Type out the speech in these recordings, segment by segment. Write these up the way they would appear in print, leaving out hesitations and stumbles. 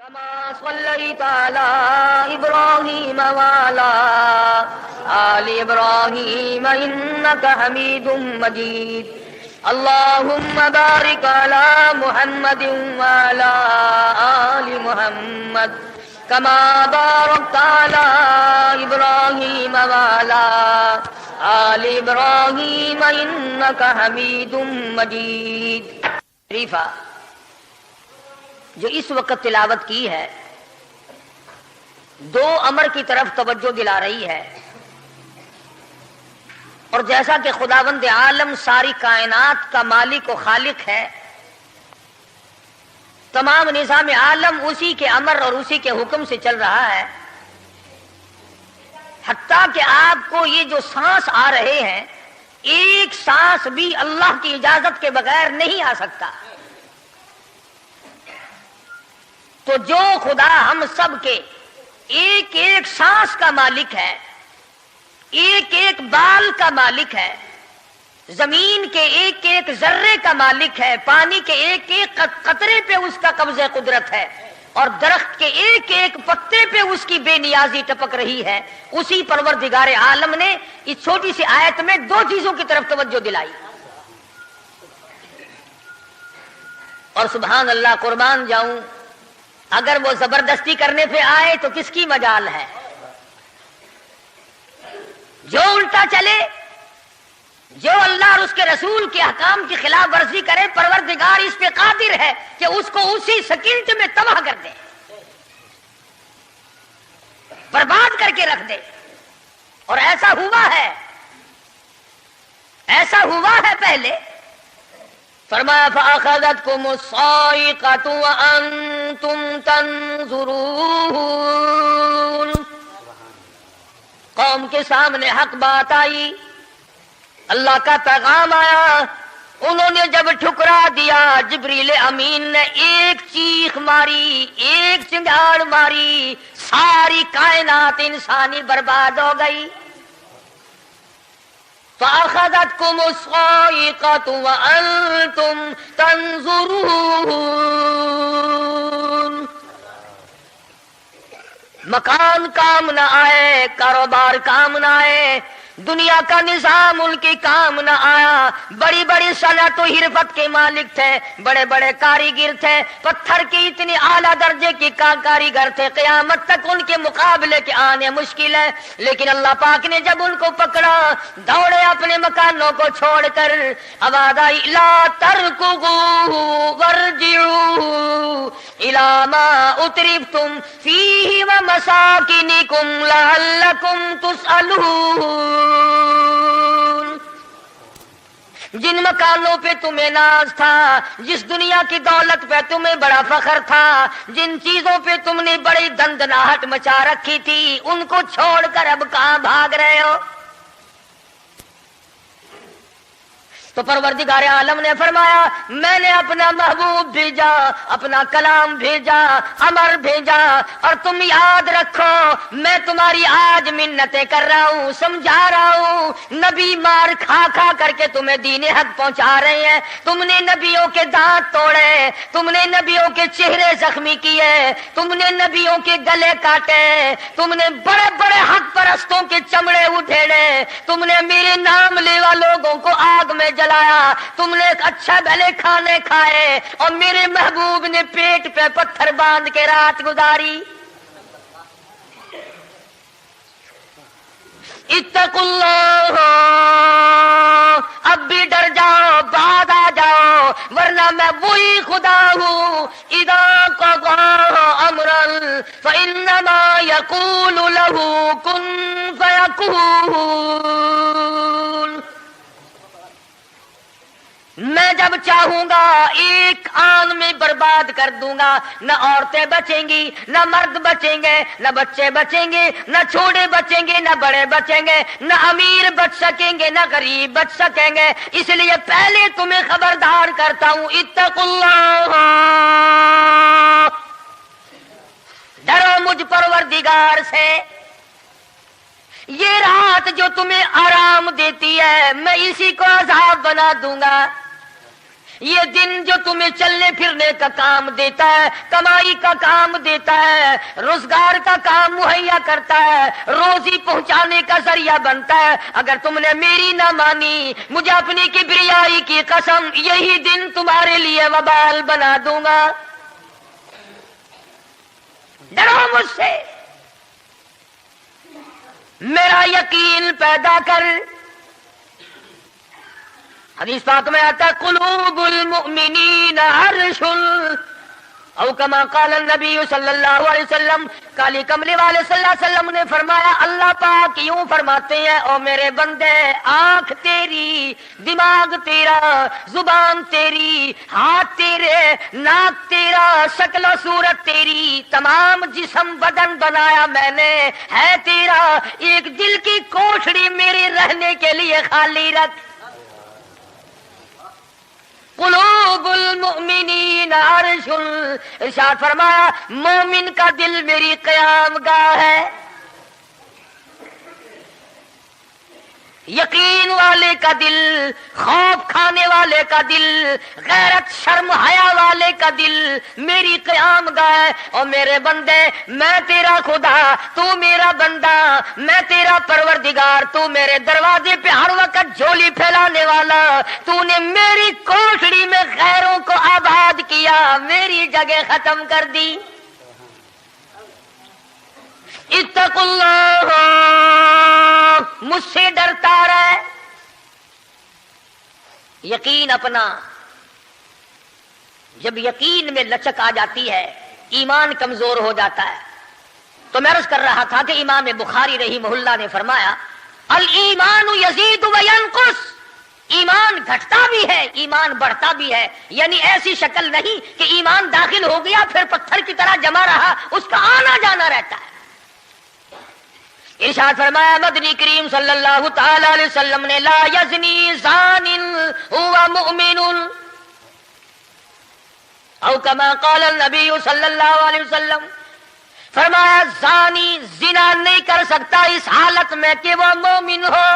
كما صليت على إبراهيم وعلى آل إبراهيم إنك حميد مجيد اللهم بارك على محمد وعلى آل محمد كما باركت على إبراهيم وعلى آل إبراهيم إنك حميد مجيد. شریفہ جو اس وقت تلاوت کی ہے دو امر کی طرف توجہ دلا رہی ہے، اور جیسا کہ خداوند عالم ساری کائنات کا مالک و خالق ہے، تمام نظام عالم اسی کے امر اور اسی کے حکم سے چل رہا ہے، حتیٰ کہ آپ کو یہ جو سانس آ رہے ہیں ایک سانس بھی اللہ کی اجازت کے بغیر نہیں آ سکتا. تو جو خدا ہم سب کے ایک ایک سانس کا مالک ہے، ایک ایک بال کا مالک ہے، زمین کے ایک ایک ذرے کا مالک ہے، پانی کے ایک ایک قطرے پہ اس کا قبضہ قدرت ہے، اور درخت کے ایک ایک پتے پہ اس کی بے نیازی ٹپک رہی ہے، اسی پروردگار عالم نے اس چھوٹی سی آیت میں دو چیزوں کی طرف توجہ دلائی. اور سبحان اللہ، قربان جاؤں، اگر وہ زبردستی کرنے پہ آئے تو کس کی مجال ہے؟ جو الٹا چلے، جو اللہ اور اس کے رسول کے احکام کی خلاف ورزی کرے، پروردگار اس پہ قادر ہے کہ اس کو اسی سیکنڈ میں تباہ کر دے، برباد کر کے رکھ دے. اور ایسا ہوا ہے، ایسا ہوا ہے پہلے. فرمایا فَأَخَذَتْكُمُ الصَّاعِقَةُ وَأَنْتُمْ تَنْظُرُونَ. قوم کے سامنے حق بات آئی، اللہ کا پیغام آیا، انہوں نے جب ٹھکرا دیا، جبریل امین نے ایک چیخ ماری، ایک چنگاڑ ماری، ساری کائنات انسانی برباد ہو گئی. فَأَخَذَتْكُمُ الصَّاعِقَةُ وَأَنْتُمْ تَنْظُرُونَ. مکان کام نہ آئے، کاروبار کام نہ آئے، دنیا کا نظام ان کی کام نہ آیا. بڑی بڑی صنعت و حرفت کے مالک تھے، بڑے بڑے کاریگر تھے، پتھر کی اتنی اعلیٰ درجے کی کاریگر تھے، قیامت تک ان کے مقابلے کے آنے مشکل ہے. لیکن اللہ پاک نے جب ان کو پکڑا، دوڑے اپنے مکانوں کو چھوڑ کر، آواز آئی لا ترکضوا وارجعوا الی ما اترفتم فیہ ومساکنکم لعلکم تسألون. جن مکانوں پہ تمہیں ناز تھا، جس دنیا کی دولت پہ تمہیں بڑا فخر تھا، جن چیزوں پہ تم نے بڑی دندناہٹ مچا رکھی تھی، ان کو چھوڑ کر اب کہاں بھاگ رہے ہو؟ تو پروردگار عالم نے فرمایا میں نے اپنا محبوب بھیجا، اپنا کلام بھیجا، امر بھیجا، اور تم یاد رکھو میں تمہاری آج منتیں کر رہا ہوں، سمجھا رہا ہوں. نبی مار کھا کھا کر کے تمہیں دین حق پہنچا رہے ہیں، تم نے نبیوں کے دانت توڑے، تم نے نبیوں کے چہرے زخمی کیے، تم نے نبیوں کے گلے کاٹے، تم نے بڑے بڑے حق پرستوں کے چمڑے اٹھیڑے، تم نے میرے نام لیوا لوگوں کو آگ میں جلایا، تم نے اچھا بھلے کھانے کھائے، اور میرے محبوب نے پیٹ پہ پتھر باندھ کے رات گزاری. اتقوا اللہ، اب بھی ڈر جاؤ، بعد آ جاؤ، ورنہ میں وہی خدا ہوں اذا قضى امرا فانما يقول له كن فيكون. میں جب چاہوں گا ایک آن میں برباد کر دوں گا، نہ عورتیں بچیں گی، نہ مرد بچیں گے، نہ بچے بچیں گے، نہ چھوٹے بچیں گے، نہ بڑے بچیں گے، نہ امیر بچ سکیں گے، نہ غریب بچ سکیں گے. اس لیے پہلے تمہیں خبردار کرتا ہوں اتقوا اللہ، ڈرو مجھ پروردگار سے. یہ رات جو تمہیں آرام دیتی ہے میں اسی کو عذاب بنا دوں گا. یہ دن جو تمہیں چلنے پھرنے کا کام دیتا ہے، کمائی کا کام دیتا ہے، روزگار کا کام مہیا کرتا ہے، روزی پہنچانے کا ذریعہ بنتا ہے، اگر تم نے میری نہ مانی، مجھے اپنی کبریائی کی قسم، یہی دن تمہارے لیے وبال بنا دوں گا۔ ڈرو مجھ سے، میرا یقین پیدا کر۔ حدیث پاک میں آتا ہے قلوب المؤمنین عرش، او کما قال النبی صلی اللہ علیہ وسلم، کالی کملی والے صلی اللہ علیہ وسلم نے فرمایا، اللہ پاک یوں فرماتے ہیں، او میرے بندے، آنکھ تیری، دماغ تیرا، زبان تیری، ہاتھ تیرے، ناک تیرا، شکل و صورت تیری، تمام جسم بدن بنایا میں نے، ہے تیرا، ایک دل کی کوٹھڑی میرے رہنے کے لیے خالی رکھ۔ قلوب المؤمنین عرش، ارشاد فرمایا مومن کا دل میری قیام گاہ ہے۔ یقین والے کا دل، خوف کھانے والے کا دل، غیرت شرم حیا والے کا دل میری قیام گاہ ہے۔ اور میرے بندے، میں تیرا خدا، تو میرا بندہ، میں تیرا پروردگار، تو میرے دروازے پہ ہر وقت جھولی پھیلانے والا، تو نے میری کوٹھڑی میں غیروں کو آباد کیا، میری جگہ ختم کر دی۔ اتقوا اللہ، مجھ سے ڈرتا رہے۔ یقین اپنا، جب یقین میں لچک آ جاتی ہے، ایمان کمزور ہو جاتا ہے۔ تو میں عرض کر رہا تھا کہ امام بخاری رحمہ اللہ نے فرمایا الایمان یزید و ینقص، ایمان گھٹتا بھی ہے، ایمان بڑھتا بھی ہے، یعنی ایسی شکل نہیں کہ ایمان داخل ہو گیا پھر پتھر کی طرح جمع رہا، اس کا آنا جانا رہتا ہے۔ ارشاد فرمایا مدنی کریم صلی اللہ تعالی علیہ وسلم نے، لا یزنی زان هو مؤمن، او کما قال النبی صلی اللہ علیہ وسلم، فرمایا زانی زنا نہیں کر سکتا اس حالت میں کہ وہ مومن ہو۔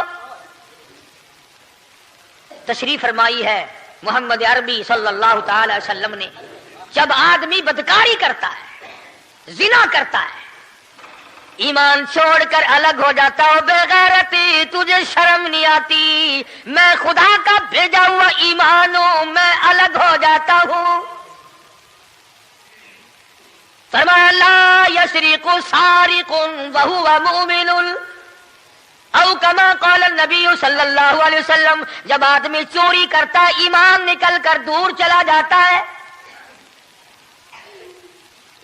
تشریف فرمائی ہے محمد عربی صلی اللہ تعالی علیہ وسلم نے، جب آدمی بدکاری کرتا ہے، زنا کرتا ہے، ایمان چھوڑ کر الگ ہو جاتا ہو، بے غیرتی تجھے شرم نہیں آتی، میں خدا کا بھیجا ہوا ایمان ہوں، میں الگ ہو جاتا ہوں۔ فرمایا لا یسرق سارق وهو مؤمن، او کما قال النبی صلی اللہ علیہ وسلم، جب آدمی چوری کرتا ہے، ایمان نکل کر دور چلا جاتا ہے۔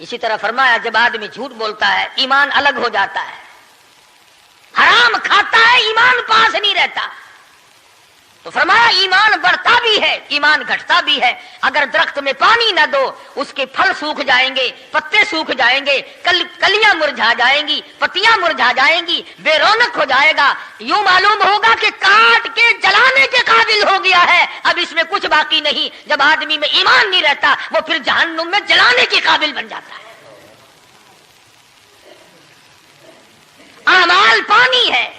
اسی طرح فرمایا جب آدمی جھوٹ بولتا ہے، ایمان الگ ہو جاتا ہے، حرام کھاتا ہے، ایمان پاس نہیں رہتا۔ تو فرمایا ایمان بڑھتا بھی ہے، ایمان گھٹتا بھی ہے۔ اگر درخت میں پانی نہ دو، اس کے پھل سوکھ جائیں گے، پتے سوکھ جائیں گے، کلیاں مرجھا جائیں گی، پتیاں مرجھا جائیں گی، بے رونق ہو جائے گا، یوں معلوم ہوگا کہ کاٹ کے جلانے کے قابل ہو گیا ہے، اب اس میں کچھ باقی نہیں۔ جب آدمی میں ایمان نہیں رہتا، وہ پھر جہنم میں جلانے کے قابل بن جاتا ہے۔ اعمال پانی ہے،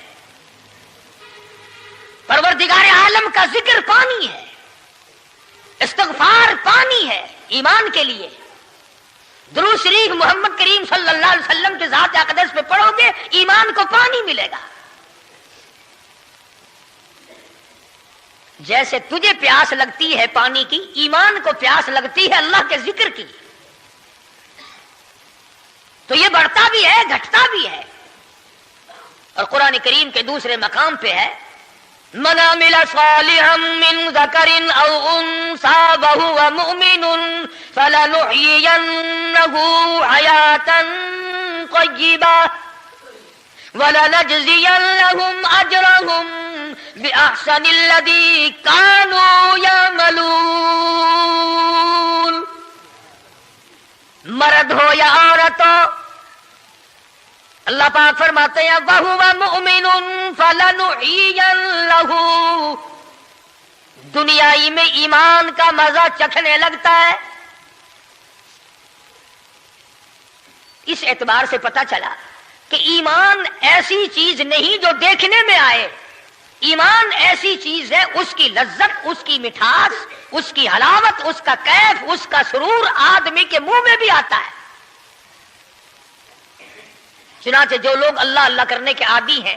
پروردگار عالم کا ذکر پانی ہے، استغفار پانی ہے ایمان کے لیے۔ درود شریف محمد کریم صلی اللہ علیہ وسلم کے ذات اقدس پہ پڑھو گے، ایمان کو پانی ملے گا۔ جیسے تجھے پیاس لگتی ہے پانی کی، ایمان کو پیاس لگتی ہے اللہ کے ذکر کی۔ تو یہ بڑھتا بھی ہے، گھٹتا بھی ہے۔ اور قرآن کریم کے دوسرے مقام پہ ہے من عمل صالحا من ذکر او انثى وهو مؤمن فلنحيينه حياة طيبة ولنجزينهم اجرهم باحسن الذي كانوا يعملون۔ مرد ہو یا عورت ہو، اللہ پاک فرماتے ہیں وَهُوَ مُؤْمِنٌ فَلَنُحْيِيَنَّهُ، دنیائی میں ایمان کا مزہ چکھنے لگتا ہے۔ اس اعتبار سے پتہ چلا کہ ایمان ایسی چیز نہیں جو دیکھنے میں آئے، ایمان ایسی چیز ہے، اس کی لذت، اس کی مٹھاس اس کی حلاوت، اس کا کیف، اس کا سرور آدمی کے منہ میں بھی آتا ہے۔ چنانچہ جو لوگ اللہ اللہ کرنے کے عادی ہیں،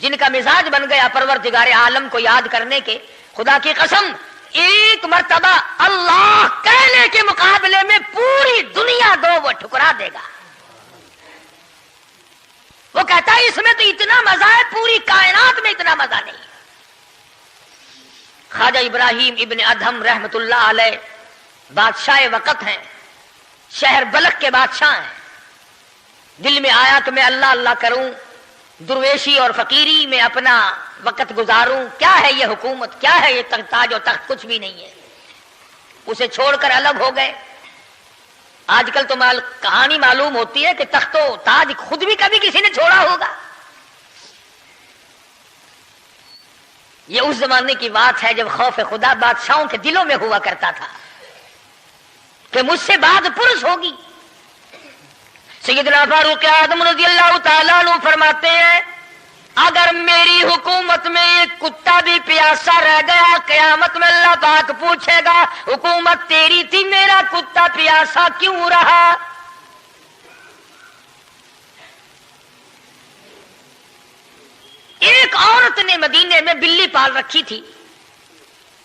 جن کا مزاج بن گیا پروردگار عالم کو یاد کرنے کے، خدا کی قسم ایک مرتبہ اللہ کہنے کے مقابلے میں پوری دنیا دو وہ ٹھکرا دے گا۔ وہ کہتا ہے اس میں تو اتنا مزہ ہے، پوری کائنات میں اتنا مزہ نہیں۔ خواجہ ابراہیم ابن ادہم رحمت اللہ علیہ بادشاہ وقت ہیں، شہر بلخ کے بادشاہ ہیں۔ دل میں آیا کہ میں اللہ اللہ کروں، درویشی اور فقیری میں اپنا وقت گزاروں، کیا ہے یہ حکومت، کیا ہے یہ تاج و تخت، کچھ بھی نہیں ہے۔ اسے چھوڑ کر الگ ہو گئے۔ آج کل تو کہانی معلوم ہوتی ہے کہ تخت و تاج خود بھی کبھی کسی نے چھوڑا ہوگا۔ یہ اس زمانے کی بات ہے جب خوف خدا بادشاہوں کے دلوں میں ہوا کرتا تھا کہ مجھ سے بات پرس ہوگی۔ سیدنا فاروق اعظم رضی اللہ تعالیٰ عنہ فرماتے ہیں اگر میری حکومت میں ایک کتا بھی پیاسا رہ گیا، قیامت میں اللہ پاک پوچھے گا حکومت تیری تھی، میرا کتا پیاسا کیوں رہا؟ ایک عورت نے مدینے میں بلی پال رکھی تھی،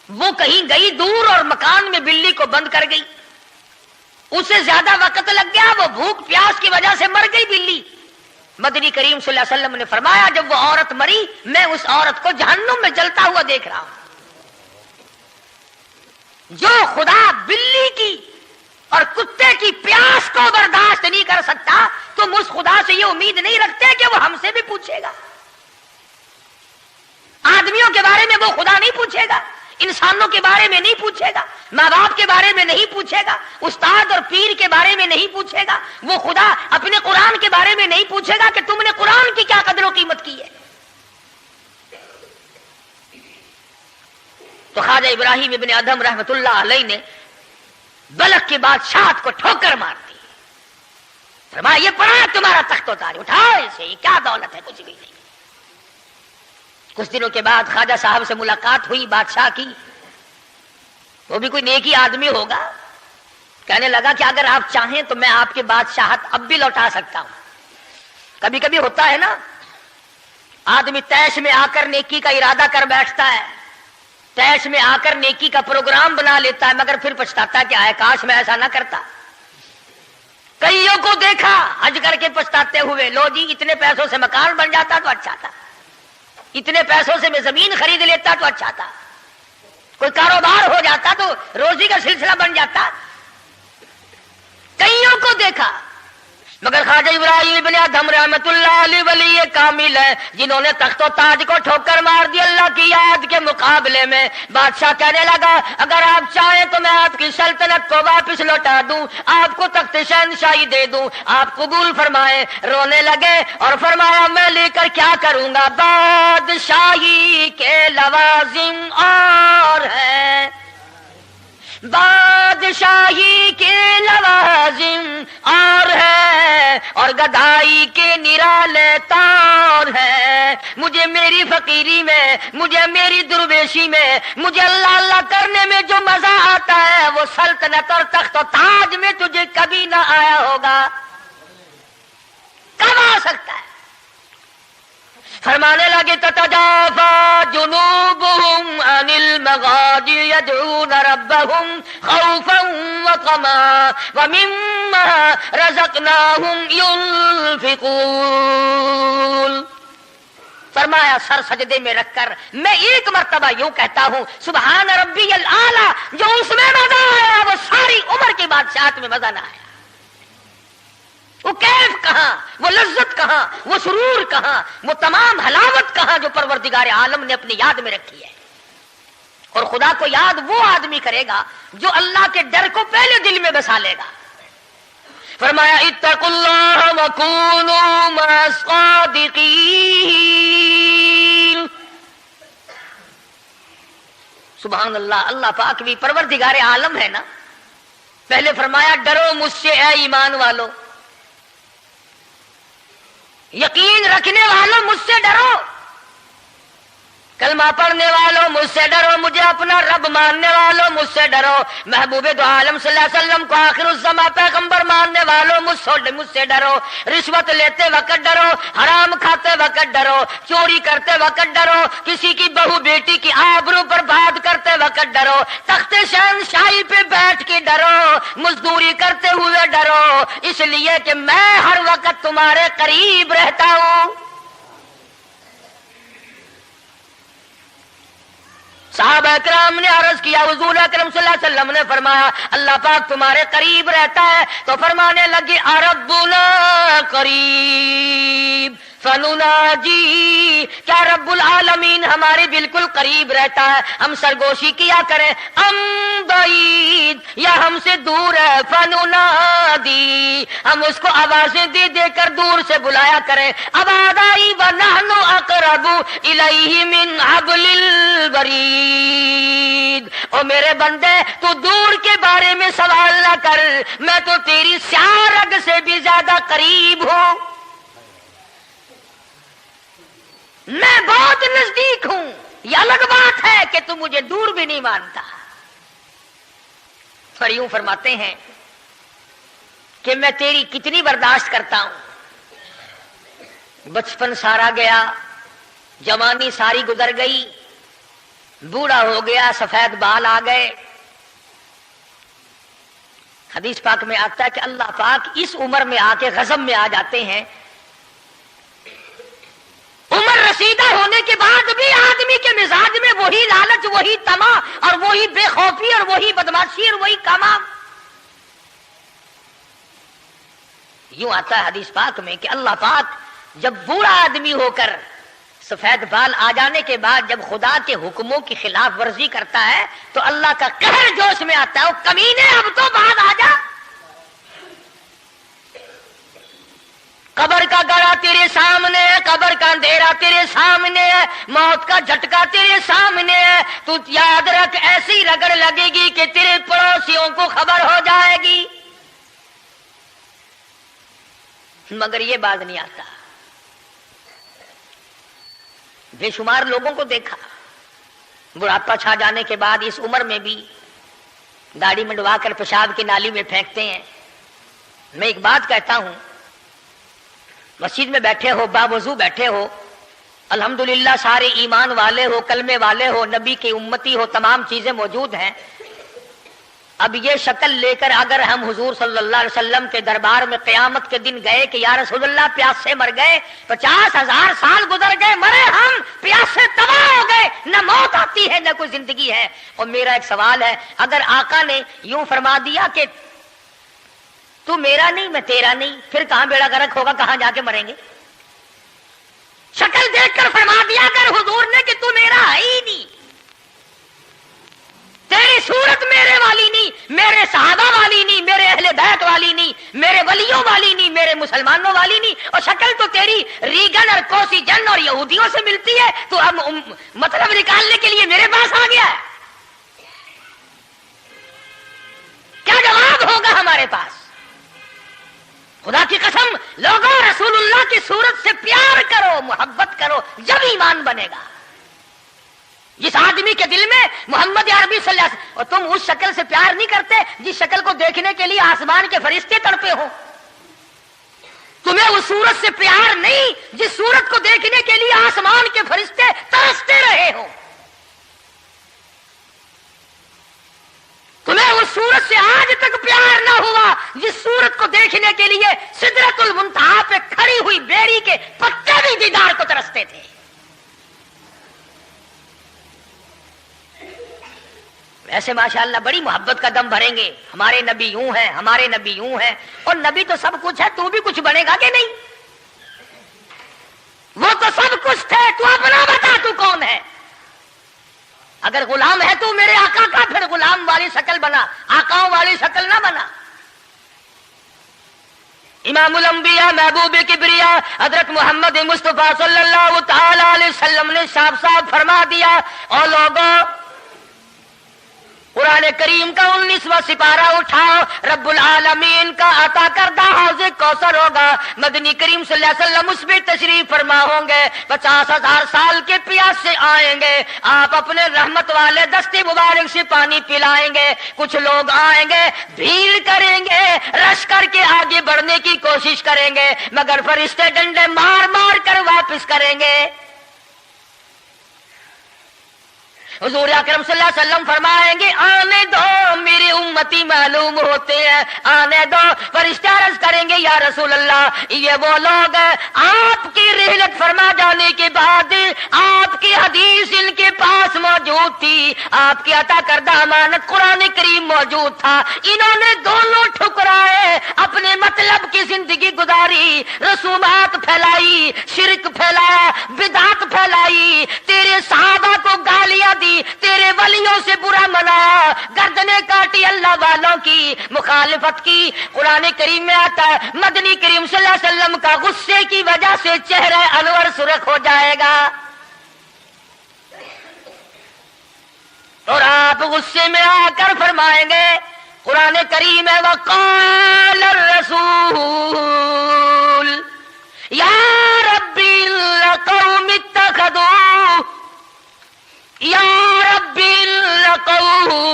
وہ کہیں گئی دور اور مکان میں بلی کو بند کر گئی، اسے زیادہ وقت لگ گیا، وہ بھوک پیاس کی وجہ سے مر گئی بلی۔ مدنی کریم صلی اللہ علیہ وسلم نے فرمایا جب وہ عورت مری میں اس عورت کو جہنم میں جلتا ہوا دیکھ رہا ہوں۔ جو خدا بلی کی اور کتے کی پیاس کو برداشت نہیں کر سکتا تم اس خدا سے یہ امید نہیں رکھتے کہ وہ ہم سے بھی پوچھے گا۔ آدمیوں کے بارے میں وہ خدا نہیں پوچھے گا، انسانوں کے بارے میں نہیں پوچھے گا، ماں باپ کے بارے میں نہیں پوچھے گا، استاد اور پیر کے بارے میں نہیں پوچھے گا، وہ خدا اپنے قرآن کے بارے میں نہیں پوچھے گا کہ تم نے قرآن کی کیا قدر و قیمت کی ہے۔ تو خواجہ ابراہیم ابن ادہم رحمت اللہ علیہ نے بلخ کی بادشاہت کو ٹھوکر مار دی، فرمایا یہ پڑا تمہارا تخت و تاج، اٹھاؤ اسے، یہ کیا دولت ہے، کچھ بھی نہیں۔ کچھ دنوں کے بعد خواجہ صاحب سے ملاقات ہوئی بادشاہ کی، وہ بھی کوئی نیکی آدمی ہوگا، کہنے لگا کہ اگر آپ چاہیں تو میں آپ کی بادشاہت اب بھی لوٹا سکتا ہوں۔ کبھی کبھی ہوتا ہے نا، آدمی تیش میں آ کر نیکی کا ارادہ کر بیٹھتا ہے، تیش میں آ کر نیکی کا پروگرام بنا لیتا ہے، مگر پھر پچھتاتا ہے کہ آئے کاش میں ایسا نہ کرتا۔ کئیوں کو دیکھا حج کر کے پچھتاتے ہوئے، لو جی اتنے پیسوں سے مکان بن جاتا تو اچھا تھا، اتنے پیسوں سے میں زمین خرید لیتا تو اچھا تھا، کوئی کاروبار ہو جاتا تو روزی کا سلسلہ بن جاتا۔ کئیوں کو دیکھا مگر خواجہ ابراہیم ابن ادہم رحمت اللہ علیہ ولی کامل ہے جنہوں نے تخت و تاج کو ٹھوکر مار دی اللہ کی یاد کے مقابلے میں۔ بادشاہ کہنے لگا اگر آپ چاہیں تو میں آپ کی سلطنت کو واپس لوٹا دوں، آپ کو تخت شہنشاہی دے دوں، آپ قبول فرمائیں۔ رونے لگے اور فرمایا میں لے کر کیا کروں گا، بادشاہی کے لوازم اور ہیں، بادشاہی کے لوازم اور ہے اور گدائی کے نرالے طور ہے۔ مجھے میری فقیری میں، مجھے میری درویشی میں، مجھے اللہ اللہ کرنے میں جو مزہ آتا ہے وہ سلطنت اور تخت و تاج میں تجھے کبھی نہ آیا ہوگا، کب آ سکتا ہے؟ فرمانے لگے تتجافا جنوبهم عن المضاجع يدعون ربهم خوفا وطمعا ومما رزقناهم ينفقون۔ فرمایا سر سجدے میں رکھ کر میں ایک مرتبہ یوں کہتا ہوں سبحان ربی الاعلی، جو اس میں مزہ آیا وہ ساری عمر کی بادشاہت میں مزہ نہ آیا۔ وہ کیف کہاں، وہ لذت کہاں، وہ سرور کہاں، وہ تمام حلاوت کہاں جو پروردگار عالم نے اپنی یاد میں رکھی ہے۔ اور خدا کو یاد وہ آدمی کرے گا جو اللہ کے ڈر کو پہلے دل میں بسا لے گا۔ فرمایا اتقوا اللہ وکونوا مع الصادقین۔ سبحان اللہ، اللہ پاک بھی پروردگار عالم ہے نا۔ پہلے فرمایا ڈرو مجھ سے اے ایمان والو، یقین رکھنے والوں مجھ سے ڈرو۔ کلمہ پڑھنے والوں مجھ سے ڈرو، مجھے اپنا رب ماننے والوں مجھ سے ڈرو، محبوب دو عالم صلی اللہ علیہ وسلم کو آخر الزماں پیغمبر ماننے والوں مجھ سے ڈرو، رشوت لیتے وقت ڈرو، حرام کھاتے وقت ڈرو، چوری کرتے وقت ڈرو، کسی کی بہو بیٹی کی آبرو پر بات کرتے وقت ڈرو، تخت شہنشاہی پہ بیٹھ کے ڈرو، مزدوری کرتے ہوئے ڈرو، اس لیے کہ میں ہر وقت تمہارے قریب رہتا ہوں۔ صحابہ کرام نے عرض کیا، حضور اکرم صلی اللہ علیہ وسلم نے فرمایا اللہ پاک تمہارے قریب رہتا ہے، تو فرمانے لگی ربنا قریب فنناجی، کیا رب العالمین ہمارے بالکل قریب رہتا ہے، ہم سرگوشی کیا کریں، ام بعید، یا ہم سے دور ہے، فننادی، ہم اس کو آوازیں دے دے کر دور سے بلایا کریں، ابادائی ونحن اقرب الیہ من حبل الورید، او میرے بندے تو دور کے بارے میں سوال نہ کر، میں تو تیری سیاہ رگ سے بھی زیادہ قریب ہوں، میں بہت نزدیک ہوں، یہ الگ بات ہے کہ تم مجھے دور بھی نہیں مانتا۔ اور یوں فرماتے ہیں کہ میں تیری کتنی برداشت کرتا ہوں، بچپن سارا گیا، جوانی ساری گزر گئی، بوڑھا ہو گیا، سفید بال آ گئے۔ حدیث پاک میں آتا ہے کہ اللہ پاک اس عمر میں آ کے غضب میں آ جاتے ہیں، عمر رسیدہ ہونے کے بعد بھی آدمی کے مزاج میں وہی لالچ، وہی طمع اور وہی بے خوفی اور وہی بدماشی اور وہی کمام۔ یوں آتا ہے حدیث پاک میں کہ اللہ پاک جب بوڑھا آدمی ہو کر سفید بال آ جانے کے بعد جب خدا کے حکموں کی خلاف ورزی کرتا ہے تو اللہ کا قہر جوش میں آتا ہے، وہ کمینے اب تو بعد آ جا، قبر کا گڑا تیرے سامنے ہے، قبر کا اندھیرا تیرے سامنے ہے، موت کا جھٹکا تیرے سامنے ہے، تو یاد رکھ ایسی رگڑ لگے گی کہ تیرے پڑوسیوں کو خبر ہو جائے گی، مگر یہ بات نہیں آتا۔ بے شمار لوگوں کو دیکھا بڑھاپا چھا جانے کے بعد اس عمر میں بھی داڑھی منڈوا کر پیشاب کی نالی میں پھینکتے ہیں۔ میں ایک بات کہتا ہوں، مسجد میں بیٹھے ہو، باوضو بیٹھے ہو، الحمدللہ سارے ایمان والے ہو، کلمے والے ہو، نبی کی امتی ہو، تمام چیزیں موجود ہیں، اب یہ شکل لے کر اگر ہم حضور صلی اللہ علیہ وسلم کے دربار میں قیامت کے دن گئے کہ یا رسول اللہ پیاس سے مر گئے، 50,000 سال گزر گئے، مرے ہم، پیاس سے تباہ ہو گئے، نہ موت آتی ہے نہ کوئی زندگی ہے، اور میرا ایک سوال ہے، اگر آقا نے یوں فرما دیا کہ تو میرا نہیں میں تیرا نہیں، پھر کہاں بیڑا غرق ہوگا، کہاں جا کے مریں گے؟ شکل دیکھ کر فرما دیا اگر حضور نے کہ تو میرا ہے ہی نہیں، تیری صورت میرے والی نہیں، میرے صحابہ والی نہیں، میرے اہل بیت والی نہیں، میرے ولیوں والی نہیں، میرے مسلمانوں والی نہیں، اور شکل تو تیری ریگن اور کوسی جن اور یہودیوں سے ملتی ہے، تو اب مطلب نکالنے کے لیے میرے پاس آ گیا ہے، کیا جواب ہوگا ہمارے پاس؟ خدا کی قسم لوگوں رسول اللہ کی صورت سے پیار کرو، محبت کرو، جب ایمان بنے گا۔ جس آدمی کے دل میں محمد عربی صلی اللہ علیہ وسلم، اور تم اس شکل سے پیار نہیں کرتے جس شکل کو دیکھنے کے لیے آسمان کے فرشتے تڑپے ہو، تمہیں اس صورت سے پیار نہیں جس صورت کو دیکھنے کے لیے آسمان کے فرشتے ترستے رہے ہو، تمہیں اس صورت سے آج تک پیار نہ ہوا جس صورت کو دیکھنے کے لیے سدرۃ المنتہا پہ کھڑی ہوئی بیری کے پتے بھی دیدار کو ترستے تھے۔ ایسے ماشاءاللہ بڑی محبت کا دم بھریں گے، ہمارے نبی یوں ہیں، ہمارے نبی یوں ہیں، اور نبی تو سب کچھ ہے، تو بھی کچھ بنے گا کہ نہیں؟ وہ تو سب کچھ تھے، تو اپنا بتا تو کون ہے؟ اگر غلام ہے تو میرے آقا کا، پھر غلام والی شکل بنا، آقاؤں والی شکل نہ بنا۔ امام الانبیاء محبوب کبریا حضرت محمد مصطفیٰ صلی اللہ تعالی علیہ وسلم نے صاف صاف فرما دیا، اور لوگوں قرآن کریم کا 19واں سپارہ اٹھاؤ، رب العالمین کا عطا کردہ حوض کوثر ہوگا، مدنی کریم صلی اللہ علیہ وسلم اس میں تشریف فرما ہوں گے، 50,000 سال کے پیاس سے آئیں گے، آپ اپنے رحمت والے دستے مبارک سے پانی پلائیں گے، کچھ لوگ آئیں گے، بھیڑ کریں گے، رش کر کے آگے بڑھنے کی کوشش کریں گے، مگر فرشتے ڈنڈے مار مار کر واپس کریں گے۔ حضور اکرم صلی اللہ علیہ وسلم فرمائیں گے آنے دو، میری امتی معلوم ہوتے ہیں، آنے دو۔ فرشتے عرض کریں گے یا رسول اللہ یہ وہ لوگ ہیں آپ کی رحلت فرما جانے کے بعد آپ کی حدیث ان کے پاس موجود تھی، آپ کی عطا کردہ امانت قرآن کریم موجود تھا، انہوں نے دونوں ٹھکرائے، اپنے مطلب کی زندگی گزاری، رسومات پھیلائی، شرک پھیلایا، بدعت پھیلائی، تیرے صحابہ کو گالیاں دی، تیرے ولیوں سے برا منایا، گردنیں کاٹی، اللہ والوں کی مخالفت کی۔ قرآن کریم میں آتا ہے مدنی کریم صلی اللہ علیہ وسلم کا غصے کی وجہ سے چہرہ انور سرخ ہو جائے گا، اور آپ غصے میں آ کر فرمائیں گے، قرآن کریم ہے وقال الرسول یا ربی القوم اتخذوا یا ربی القوم،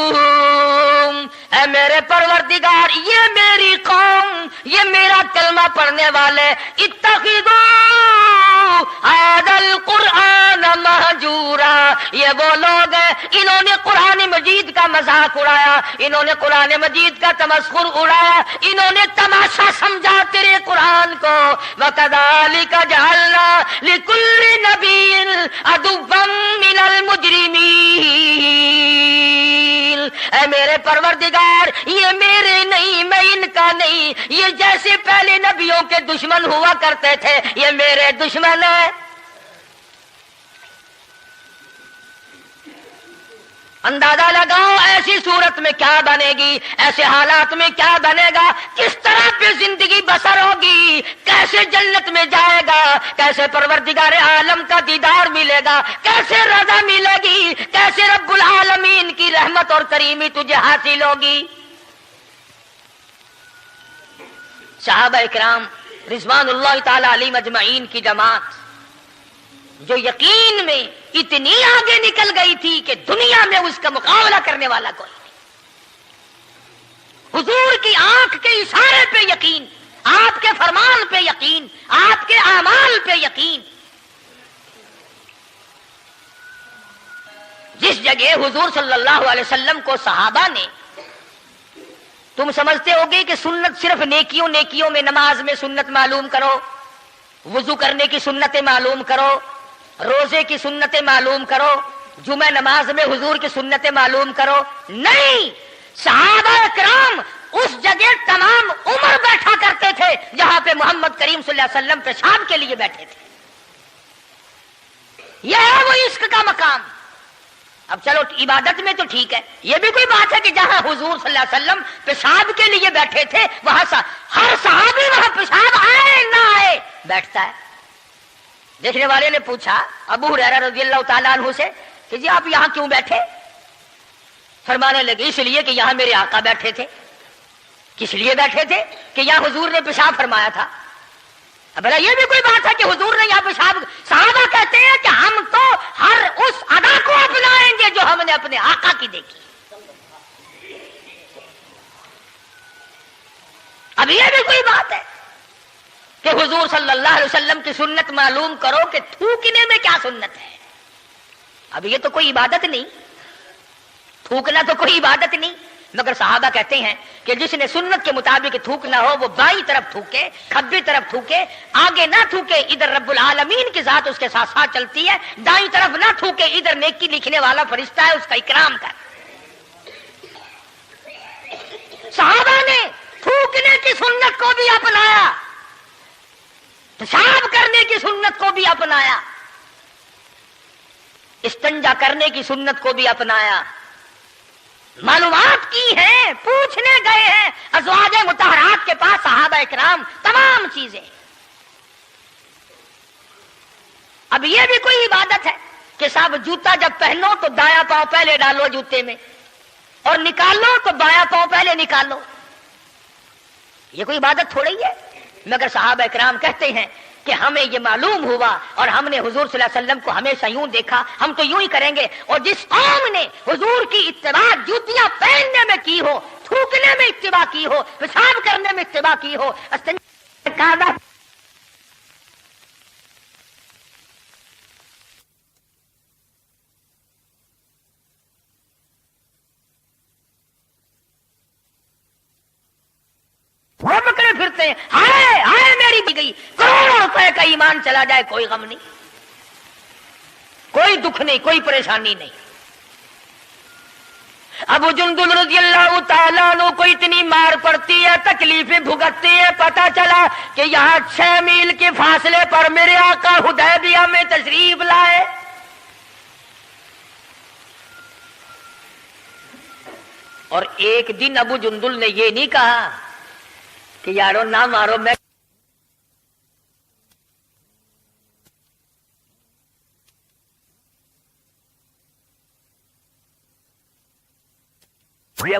اے میرے پروردگار یہ میری قوم، یہ میرا کلمہ پڑھنے والے، اتخذوا ھذا القرآن مہجورا، یہ وہ لوگ ہیں انہوں نے قرآن مجید کا مذاق اڑایا، انہوں نے قرآن مجید کا تمسخر اڑایا، انہوں نے تماشا سمجھا تیرے قرآن کو۔ وَكَذَلِكَ جَعَلْنَا لِكُلِّ نَبِيٍّ عَدُوًّا مِّنَ الْمُجْرِمِينَ، اے میرے پروردگار یہ میرے نہیں، میں ان کا نہیں، یہ جیسے پہلے نبیوں کے دشمن ہوا کرتے تھے یہ میرے دشمن ہیں۔ اندازہ لگاؤ ایسی صورت میں کیا بنے گی، ایسے حالات میں کیا بنے گا، کس طرح پہ زندگی بسر ہوگی، کیسے جنت میں جائے گا، کیسے پروردگار عالم کا دیدار ملے گا، کیسے رضا ملے گی، کیسے رب العالمین کی رحمت اور کریمی تجھے حاصل ہوگی۔ صحابہ اکرام رضوان اللہ تعالی علیہم اجمعین کی جماعت جو یقین میں اتنی آگے نکل گئی تھی کہ دنیا میں اس کا مقابلہ کرنے والا کوئی نہیں، حضور کی آنکھ کے اشارے پہ یقین، آپ کے فرمان پہ یقین، آپ کے اعمال پہ یقین۔ جس جگہ حضور صلی اللہ علیہ وسلم کو صحابہ نے، تم سمجھتے ہوگے کہ سنت صرف نیکیوں میں، نماز میں سنت معلوم کرو، وضو کرنے کی سنتیں معلوم کرو، روزے کی سنتیں معلوم کرو، جمعہ نماز میں حضور کی سنتیں معلوم کرو، نہیں، صحابہ کرام اس جگہ تمام عمر بیٹھا کرتے تھے جہاں پہ محمد کریم صلی اللہ علیہ وسلم پیشاب کے لیے بیٹھے تھے۔ یہ ہے وہ عشق کا مقام۔ اب چلو عبادت میں تو ٹھیک ہے، یہ بھی کوئی بات ہے کہ جہاں حضور صلی اللہ علیہ وسلم پیشاب کے لیے بیٹھے تھے وہاں ہر صحابی وہاں پیشاب آئے نہ آئے بیٹھتا ہے۔ دیکھنے والے نے پوچھا ابو ہریرہ رضی اللہ تعالیٰ عنہ سے کہ جی آپ یہاں کیوں بیٹھے؟ فرمانے لگے اس لیے کہ یہاں میرے آقا بیٹھے تھے۔ کس لیے بیٹھے تھے؟ کہ یہاں حضور نے پیشاب فرمایا تھا۔ اب یہ بھی کوئی بات ہے کہ حضور نے یہاں پیشاب، صحابہ کہتے ہیں کہ ہم تو ہر اس ادا کو اپنائیں گے جو ہم نے اپنے آقا کی دیکھی۔ اب یہ بھی کوئی بات ہے کہ حضور صلی اللہ علیہ وسلم کی سنت معلوم کرو کہ تھوکنے میں کیا سنت ہے۔ اب یہ تو کوئی عبادت نہیں، تھوکنا تو کوئی عبادت نہیں، مگر صحابہ کہتے ہیں کہ جس نے سنت کے مطابق تھوکنا ہو وہ بائیں طرف تھوکے، کھبی طرف تھوکے، آگے نہ تھوکے، ادھر رب العالمین کی ذات اس کے ساتھ ساتھ چلتی ہے، دائیں طرف نہ تھوکے، ادھر نیکی لکھنے والا فرشتہ ہے، اس کا اکرام کر۔ صحابہ نے تھوکنے کی سنت کو بھی اپنایا، پیشاب کرنے کی سنت کو بھی اپنایا، استنجا کرنے کی سنت کو بھی اپنایا، معلومات کی ہیں، پوچھنے گئے ہیں ازواج مطہرات کے پاس صحابہ اکرام تمام چیزیں۔ اب یہ بھی کوئی عبادت ہے کہ صاحب جوتا جب پہنو تو دایاں پاؤں پہلے ڈالو جوتے میں، اور نکالو تو بایاں پاؤں پہلے نکالو. یہ کوئی عبادت تھوڑی ہے. مگر صحابہ کرام کہتے ہیں کہ ہمیں یہ معلوم ہوا اور ہم نے حضور صلی اللہ علیہ وسلم کو ہمیشہ یوں دیکھا، ہم تو یوں ہی کریں گے. اور جس قوم نے حضور کی اتباع جوتیاں پہننے میں کی ہو، تھوکنے میں اتباع کی ہو، پیشاب کرنے میں اتباع کی ہو، وہ پکڑے پھرتے ہیں، ہائے ہائے میری دی گئی، کروڑوں روپے کا ایمان چلا جائے کوئی غم نہیں، کوئی دکھ نہیں، کوئی پریشانی نہیں. ابو جندل رضی اللہ تعالیٰ عنہ کو اتنی مار پڑتی ہے، تکلیفیں بھگتتی ہے، پتا چلا کہ یہاں 6 میل کے فاصلے پر میرے آقا حدیبیہ میں تشریف لائے. اور ایک دن ابو جندل نے یہ نہیں کہا کہ یارو نہ مارو، میں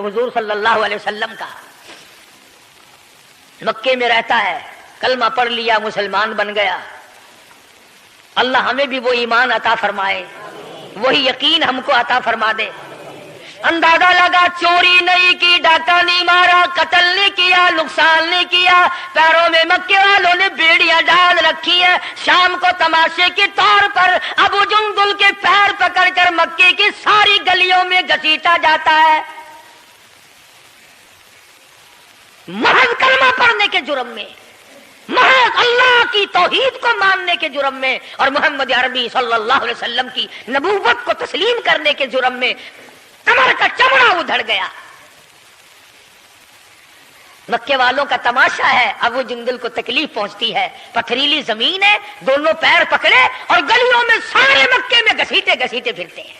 حضور صلی اللہ علیہ وسلم کا مکے میں رہتا ہے، کلمہ پڑھ لیا، مسلمان بن گیا. اللہ ہمیں بھی وہ ایمان عطا فرمائے، وہی یقین ہم کو عطا فرما دے. اندازہ لگا چوری نہیں کی، ڈاکہ نہیں مارا، قتل نہیں کیا، نقصان نہیں کیا. پیروں میں مکے والوں نے بیڑیاں ڈال رکھی ہیں. شام کو تماشے کے طور پر ابو جندل کے پیر پکڑ کر مکے کی ساری گلیوں میں گھسیٹا جاتا ہے، محض کلمہ پڑھنے کے جرم میں، محض اللہ کی توحید کو ماننے کے جرم میں اور محمد عربی صلی اللہ علیہ وسلم کی نبوت کو تسلیم کرنے کے جرم میں کمر کا چمڑا ادھڑ گیا. مکے والوں کا تماشا ہے، ابو جندل کو تکلیف پہنچتی ہے. پتھریلی زمین ہے، دونوں پیر پکڑے اور گلیوں میں سارے مکے میں گھسیٹے گھسیٹے پھرتے ہیں.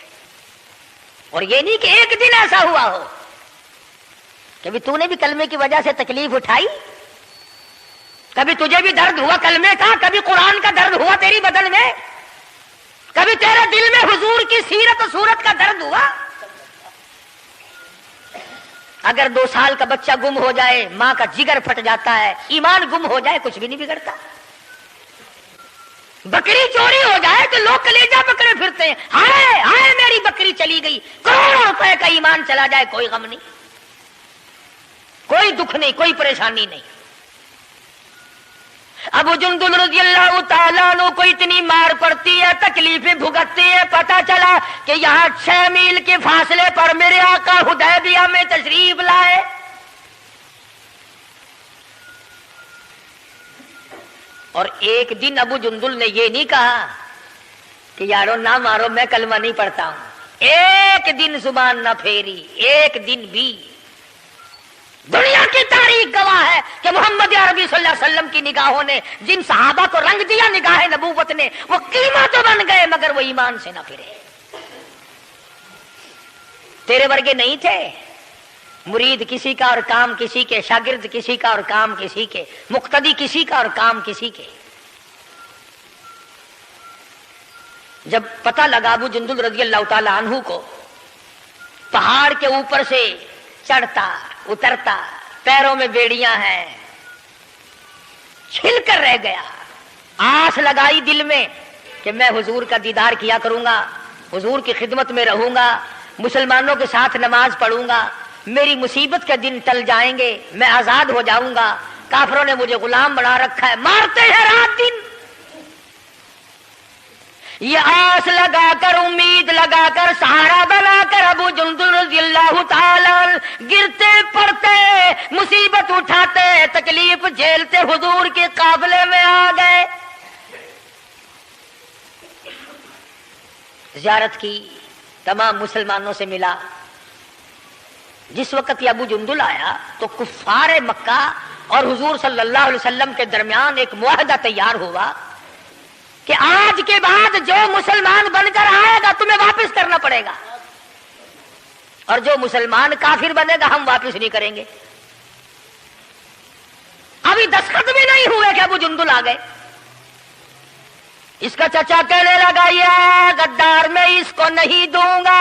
اور یہ نہیں کہ ایک دن ایسا ہوا ہو کبھی تو نے بھی کلمے کی وجہ سے تکلیف اٹھائی، کبھی تجھے بھی درد ہوا کلمے کا، کبھی قرآن کا درد ہوا تیری بدن میں، کبھی تیرے دل میں حضور کی سیرت و صورت کا درد ہوا. اگر 2 سال کا بچہ گم ہو جائے ماں کا جگر پھٹ جاتا ہے، ایمان گم ہو جائے کچھ بھی نہیں بگڑتا. بکری چوری ہو جائے تو لوگ کلیجہ پکڑے پھرتے ہیں، ہائے ہائے میری بکری چلی گئی، کروڑوں روپے کا ایمان چلا جائے کوئی غم نہیں، کوئی دکھ نہیں، کوئی پریشانی نہیں. ابو جندل رضی اللہ تعالیٰ عنہ کو اتنی مار پڑتی ہے، تکلیفیں بھگتتی ہے، پتا چلا کہ یہاں 6 میل کے فاصلے پر میرے آقا حدیبیہ میں تشریف لائے. اور ایک دن ابو جندل نے یہ نہیں کہا کہ یارو نہ مارو، میں کلمہ نہیں پڑھتا ہوں. ایک دن زبان نہ پھیری، ایک دن بھی. دنیا کی تاریخ گواہ ہے کہ محمد عربی صلی اللہ علیہ وسلم کی نگاہوں نے جن صحابہ کو رنگ دیا نگاہ نبوت نے، وہ قیمہ تو بن گئے مگر وہ ایمان سے نہ پھرے. تیرے ورگے نہیں تھے، مرید کسی کا اور کام کسی کے، شاگرد کسی کا اور کام کسی کے، مقتدی کسی کا اور کام کسی کے. جب پتہ لگا ابو جندل رضی اللہ تعالی عنہ کو پہاڑ کے اوپر سے چڑھتا اترتا، پیروں میں بیڑیاں ہیں، چھل کر رہ گیا. آس لگائی دل میں کہ میں حضور کا دیدار کیا کروں گا، حضور کی خدمت میں رہوں گا، مسلمانوں کے ساتھ نماز پڑھوں گا، میری مصیبت کے دن ٹل جائیں گے، میں آزاد ہو جاؤں گا. کافروں نے مجھے غلام بنا رکھا ہے، مارتے ہیں رات دن. یہ آس لگا کر، امید لگا کر، سہارا بنا کر ابو جندل رضی اللہ تعالی گرتے پڑتے، مصیبت اٹھاتے، تکلیف جھیلتے حضور کے قافلے میں آ گئے. زیارت کی، تمام مسلمانوں سے ملا. جس وقت یہ ابو جندل آیا تو کفار مکہ اور حضور صلی اللہ علیہ وسلم کے درمیان ایک معاہدہ تیار ہوا کہ آج کے بعد جو مسلمان بن کر آئے گا تمہیں واپس کرنا پڑے گا، اور جو مسلمان کافر بنے گا ہم واپس نہیں کریں گے. ابھی دستخط بھی نہیں ہوئے کہ ابو جندل آ گئے. اس کا چچا کہنے لگا یہ غدار میں اس کو نہیں دوں گا،